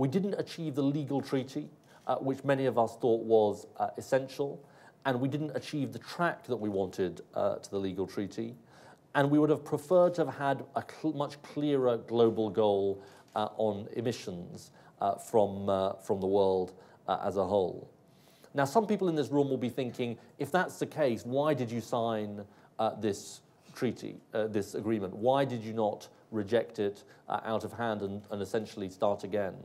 We didn't achieve the legal treaty, which many of us thought was essential, and we didn't achieve the track that we wanted to the legal treaty. And we would have preferred to have had a much clearer global goal on emissions from the world as a whole. Now, some people in this room will be thinking, if that's the case, why did you sign this treaty, this agreement? Why did you not reject it out of hand and essentially start again?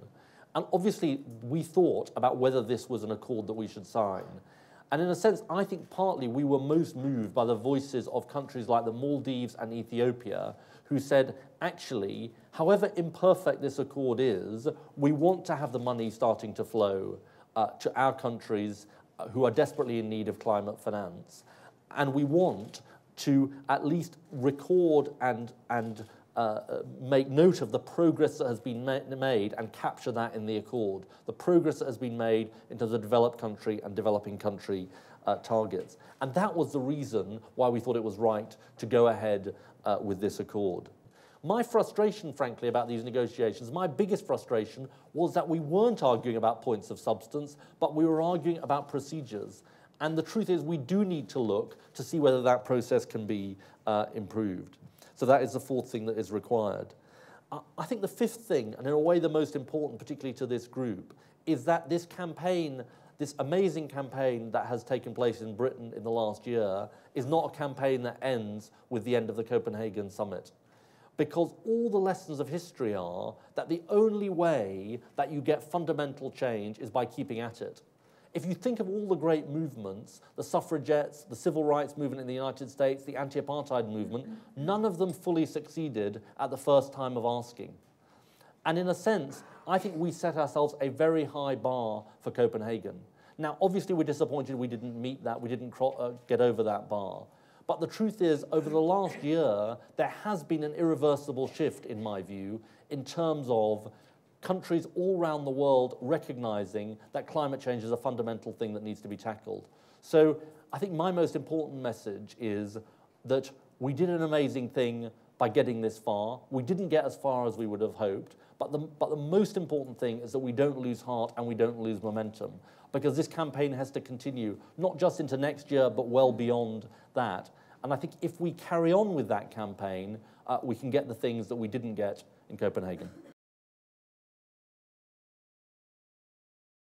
And obviously, we thought about whether this was an accord that we should sign. And in a sense, I think partly we were most moved by the voices of countries like the Maldives and Ethiopia, who said, actually, however imperfect this accord is, we want to have the money starting to flow to our countries who are desperately in need of climate finance. And we want to at least record and make note of the progress that has been made and capture that in the accord, the progress that has been made into the developed country and developing country targets. And that was the reason why we thought it was right to go ahead with this accord. My frustration, frankly, about these negotiations, my biggest frustration was that we weren't arguing about points of substance, but we were arguing about procedures. And the truth is we do need to look to see whether that process can be improved. So that is the fourth thing that is required. I think the fifth thing, and in a way the most important, particularly to this group, is that this campaign, this amazing campaign that has taken place in Britain in the last year, is not a campaign that ends with the end of the Copenhagen summit. Because all the lessons of history are that the only way that you get fundamental change is by keeping at it. If you think of all the great movements, the suffragettes, the civil rights movement in the United States, the anti-apartheid movement, none of them fully succeeded at the first time of asking. And in a sense, I think we set ourselves a very high bar for Copenhagen. Now, obviously, we're disappointed we didn't meet that, we didn't get over that bar. But the truth is, over the last year, there has been an irreversible shift, in my view, in terms of countries all around the world recognizing that climate change is a fundamental thing that needs to be tackled. So I think my most important message is that we did an amazing thing by getting this far. We didn't get as far as we would have hoped, but the most important thing is that we don't lose heart and we don't lose momentum, because this campaign has to continue, not just into next year, but well beyond that. And I think if we carry on with that campaign, we can get the things that we didn't get in Copenhagen.